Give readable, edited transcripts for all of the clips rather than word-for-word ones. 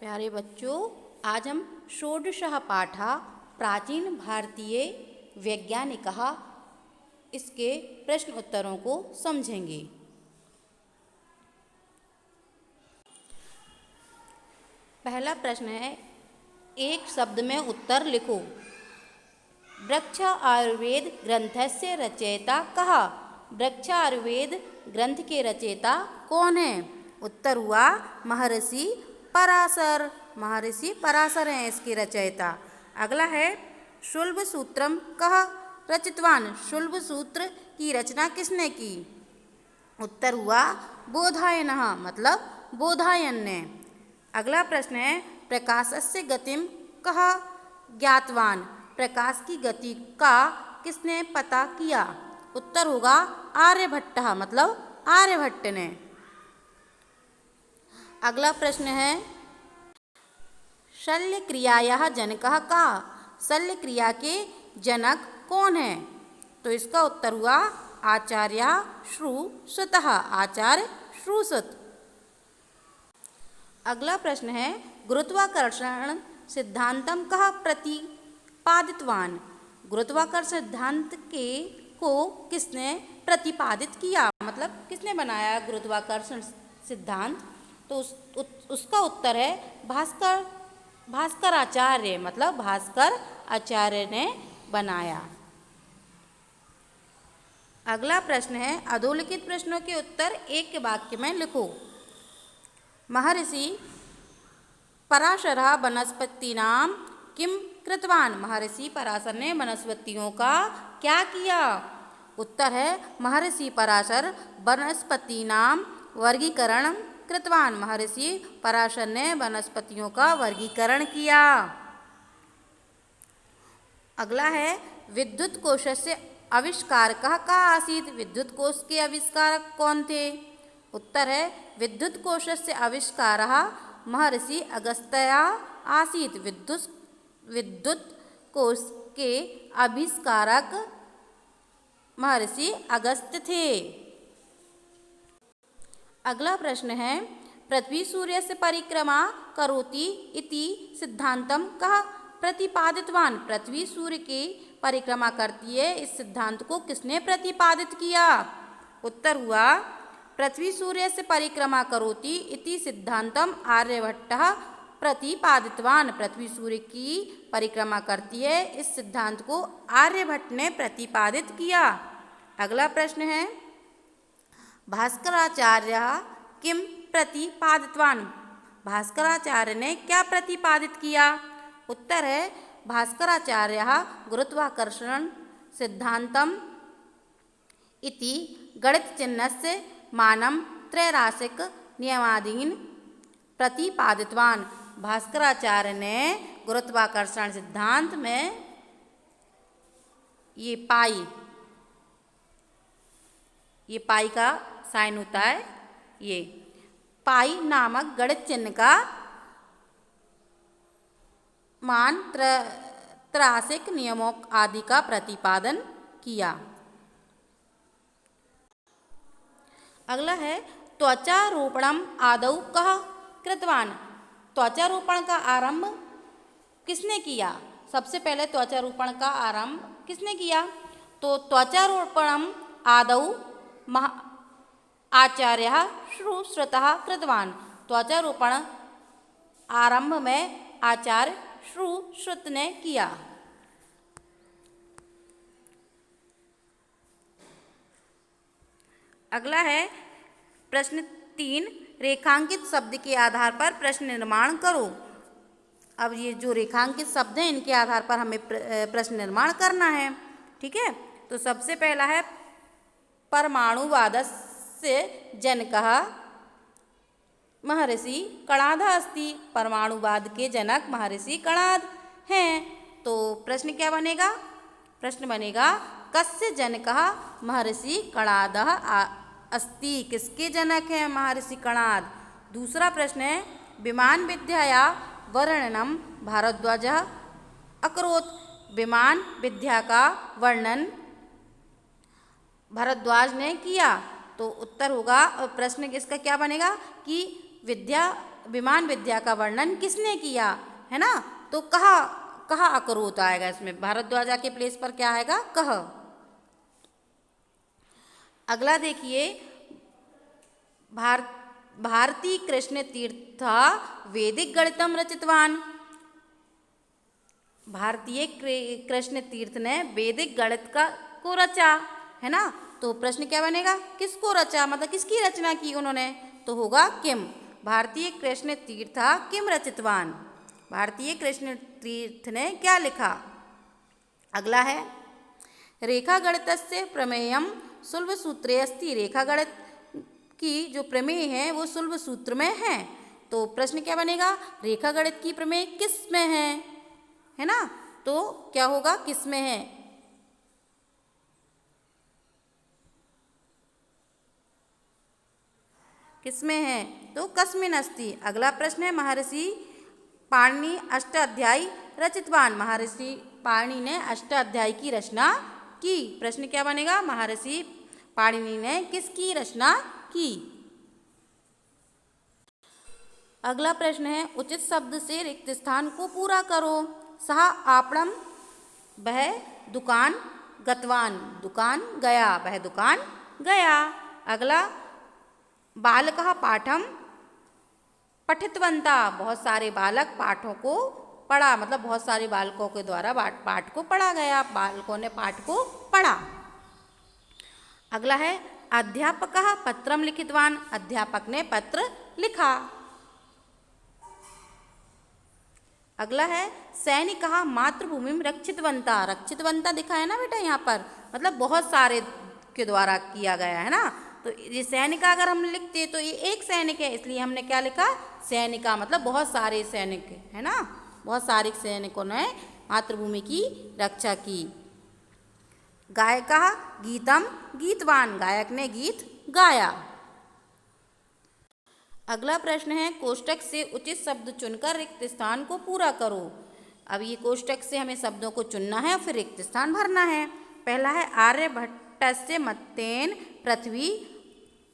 प्यारे बच्चों, आज हम षोडशः पाठः प्राचीन भारतीय वैज्ञानिकः इसके प्रश्न उत्तरों को समझेंगे। पहला प्रश्न है, एक शब्द में उत्तर लिखो। वृक्ष आयुर्वेद ग्रंथस्य रचयिता कः? वृक्ष आयुर्वेद ग्रंथ के रचयिता कौन है? उत्तर हुआ महर्षि पराशर। महर्षि पराशर हैं इसके रचयिता। अगला है, शुल्ब सूत्रम कः रचितवान? शुल्ब सूत्र की रचना किसने की? उत्तर हुआ बोधायनः, मतलब बोधायन ने। अगला प्रश्न है, प्रकाशस्य गतिम कः ज्ञातवान? प्रकाश की गति का किसने पता किया? उत्तर होगा आर्यभट्टः, मतलब आर्यभट्ट ने। अगला प्रश्न है, शल्य क्रियायाः जनकः कः? शल्य क्रिया के जनक कौन है? तो इसका उत्तर हुआ आचार्य श्रुश्रुतः, आचार्य श्रुश्रुत। अगला प्रश्न है, गुरुत्वाकर्षण सिद्धांतम कः प्रतिपादितवान? गुरुत्वाकर्षण सिद्धांत को किसने प्रतिपादित किया, मतलब किसने बनाया गुरुत्वाकर्षण सिद्धांत? तो उसका उत्तर है भास्कराचार्य, मतलब भास्कर आचार्य ने बनाया। अगला प्रश्न है, अधोलिखित प्रश्नों के उत्तर एक वाक्य में लिखो। महर्षि पराशरः वनस्पतीनां किं कृतवान? महर्षि पराशर ने वनस्पतियों का क्या किया? उत्तर है महर्षि पराशर वनस्पतीनां वर्गीकरण कृतवान। महर्षि पराशर ने वनस्पतियों का वर्गीकरण किया। अगला है, विद्युत कोशस्य आविष्कारकः कः आसीत्? विद्युत कोश के आविष्कारक कौन थे? उत्तर है विद्युत कोशस्य आविष्कारः महर्षि अगस्त्यः आसीत्। विद्युत कोश के आविष्कारक महर्षि अगस्त्य थे। अगला प्रश्न है, पृथ्वी सूर्यस्य परिक्रमा करोति इति सिद्धांतम कः प्रतिपादितवान? पृथ्वी सूर्य की परिक्रमा करती है, इस सिद्धांत को किसने प्रतिपादित किया? उत्तर हुआ पृथ्वी सूर्य से परिक्रमा करोति इति सिद्धांतम आर्यभट्टः प्रतिपादितवान। पृथ्वी सूर्य की परिक्रमा करती है, इस सिद्धांत को आर्यभट्ट ने प्रतिपादित किया। अगला प्रश्न है, भास्कराचार्य किम प्रतिपादितवान? भास्कराचार्य ने क्या प्रतिपादित किया? उत्तर है भास्कराचार्य गुरुत्वाकर्षण सिद्धांतम इति गणित चिन्हस्य मानं त्रैराशिक नियमादीन प्रतिपादितवान। भास्कराचार्य ने गुरुत्वाकर्षण सिद्धांत में ये पाई का साइन होता है, ये पाई नामक गणित चिन्ह का मान त्रैराशिक नियमों आदि का प्रतिपादन किया। अगला है, त्वचारोपणम आदौ कः कृतवान? त्वचारोपण का आरंभ किसने किया? सबसे पहले त्वचारोपण का आरंभ किसने किया? तो त्वचारोपणम आदौ आचार्य श्रुश्रुतः कृतवान। त्वचारोपण आरंभ में आचार्य श्रुश्रुत ने किया। अगला है, प्रश्न 3, रेखांकित शब्द के आधार पर प्रश्न निर्माण करो। अब ये जो रेखांकित शब्द हैं, इनके आधार पर हमें प्रश्न निर्माण करना है। ठीक है, तो सबसे पहला है, परमाणुवादस्य जनकः महर्षि कणादः अस्ति। परमाणुवाद के जनक महर्षि कणाद हैं। तो प्रश्न क्या बनेगा? प्रश्न बनेगा, कस्य जनकः महर्षि कणादः अस्ति? किसके जनक हैं महर्षि कणाद? दूसरा प्रश्न है, विमान विद्याया वर्णनम भारद्वाजः अकरोत्। विमान विद्या का वर्णन भारद्वाज ने किया। तो उत्तर होगा, प्रश्न इसका क्या बनेगा कि विद्या विमान विद्या का वर्णन किसने किया, है ना। तो कहा, कहा अकरोत आएगा इसमें, भारद्वाजा के प्लेस पर क्या आएगा, कह। अगला देखिए, भारती कृष्ण तीर्थ वैदिक गणितम रचितवान। भारतीय कृष्ण तीर्थ ने वैदिक गणित का को रचा, है ना। तो प्रश्न क्या बनेगा, किसको रचा, मतलब किसकी रचना की उन्होंने, तो होगा किम। भारतीय कृष्ण तीर्थ किम रचितवान, भारतीय कृष्ण तीर्थ ने क्या लिखा। अगला है, रेखा गणितस्य प्रमेयम सुलभ सूत्रे अस्ति। रेखा गणित की जो प्रमेय है वो सुलभ सूत्र में है। तो प्रश्न क्या बनेगा, रेखा गणित की प्रमेय किस में है ना। तो क्या होगा, किस में है, किस में है, तो कस्मिन अस्ति। अगला प्रश्न है, महर्षि पाणिनि अष्टाध्यायी रचितवान। महर्षि पाणिनि ने अष्टाध्यायी की रचना की। प्रश्न क्या बनेगा, महर्षि पाणिनि ने किसकी रचना की। अगला प्रश्न है, उचित शब्द से रिक्त स्थान को पूरा करो। सह आपणम, वह दुकान गतवान, दुकान गया, वह दुकान गया। अगला, बालकः पाठम पठितवन्ता, बहुत सारे बालक पाठों को पढ़ा, मतलब बहुत सारे बालकों के द्वारा पाठ को पढ़ा गया, बालकों ने पाठ को पढ़ा। अगला है, अध्यापकः पत्रम लिखितवान, अध्यापक ने पत्र लिखा। अगला है, सैनिकः मातृभूमिम रक्षितवन्ता, रक्षितवन्ता दिखा है ना बेटा यहाँ पर, मतलब बहुत सारे के द्वारा किया गया है ना। तो ये सैनिका अगर हम लिखते तो ये एक सैनिक है, इसलिए हमने क्या लिखा, सैनिका, मतलब बहुत सारे सैनिक, है ना, बहुत सारे सैनिकों ने मातृभूमि की रक्षा की। गायकः गीतम गीतवान, गायक ने गीत गाया। अगला प्रश्न है, कोष्टक से उचित शब्द चुनकर रिक्त स्थान को पूरा करो। अब ये कोष्टक से हमें शब्दों को चुनना है और फिर रिक्त स्थान भरना है। पहला है, आर्यभट्टस्य मतेन पृथ्वी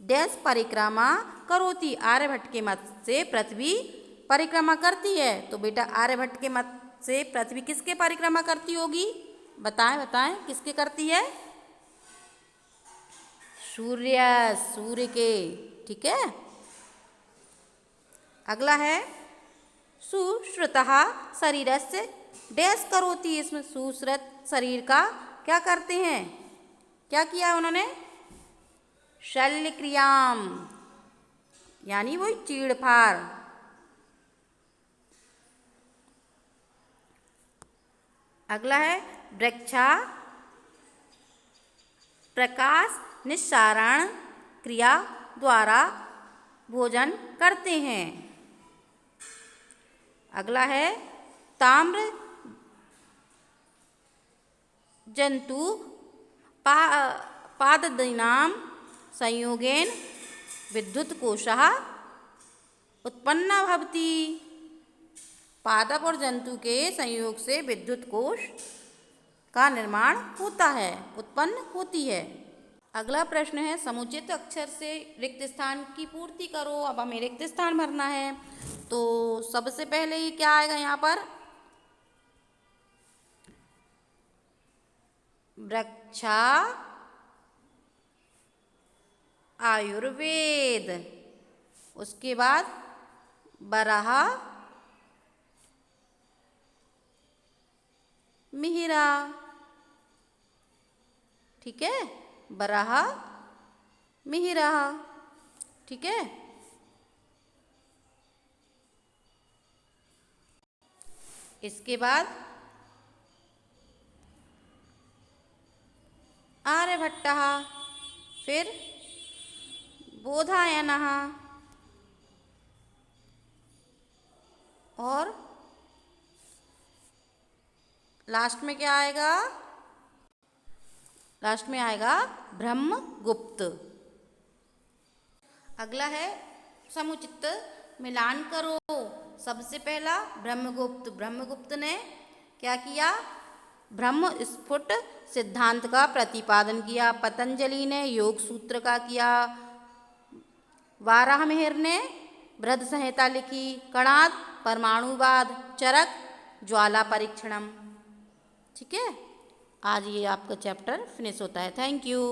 डैश परिक्रमा करोति। आर्यभट्ट के मत से पृथ्वी परिक्रमा करती है। तो बेटा आर्यभट्ट के मत से पृथ्वी किसके परिक्रमा करती होगी, बताएं बताएं, किसके करती है, सूर्य, सूर्य के, ठीक है। अगला है, सुश्रुतः शरीरस्य डैश करोति। इसमें सुश्रुत शरीर का क्या करते हैं, क्या किया उन्होंने, शल्य क्रियाम, यानी वो चीड़फाड़। अगला है, वृक्षा प्रकाश निस्सारण क्रिया द्वारा भोजन करते हैं। अगला है, ताम्र जंतु पाददीनाम संयोगेन विद्युत कोशः उत्पन्ना भवति। पादप और जंतु के संयोग से विद्युत कोश का निर्माण होता है, उत्पन्न होती है। अगला प्रश्न है, समुचित अक्षर से रिक्त स्थान की पूर्ति करो। अब हमें रिक्त स्थान भरना है। तो सबसे पहले ही क्या आएगा यहाँ पर, वृक्षा आयुर्वेद, उसके बाद बराहा मिहिरा, ठीक है, बराहा मिहिरा, ठीक है। इसके बाद आर्यभट्टः, फिर बोधायनः, और लास्ट में क्या आएगा, लास्ट में आएगा ब्रह्मगुप्त। अगला है, समुचित मिलान करो। सबसे पहला ब्रह्मगुप्त, ब्रह्मगुप्त ने क्या किया, ब्रह्म स्फुट सिद्धांत का प्रतिपादन किया। पतंजलि ने योग सूत्र का किया। वाराहमिहिर ने बृहद संहिता लिखी, कणाद, परमाणुवाद, चरक, ज्वाला परीक्षणम। ठीक है, आज ये आपका चैप्टर फिनिश होता है। Thank you.